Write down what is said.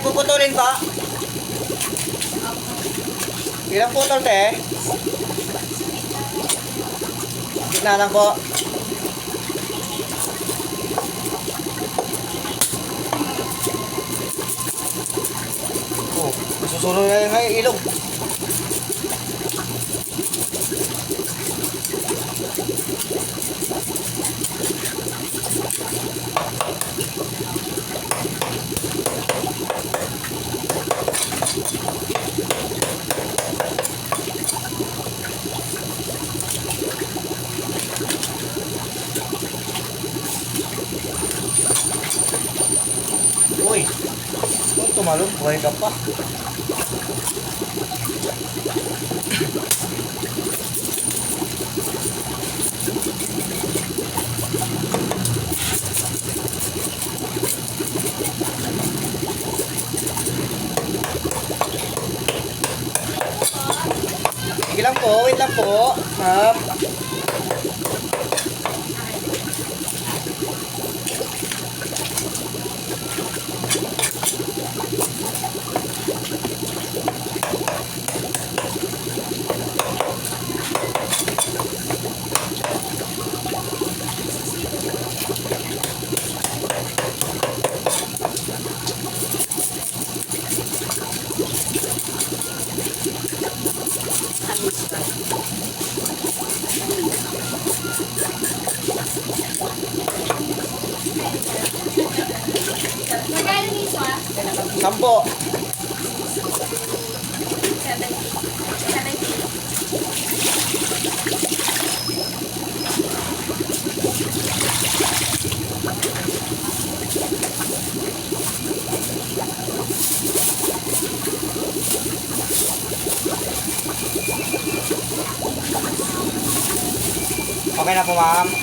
Puputulin ko. Ilang putol, te? Gitna lang po. Oh, masusunod na yung ilog. Uy, kung tumalong, buhay ka pa. Sige lang po, wait lang po. Magkano niso ah? 10. 70. Okay na po, ma'am.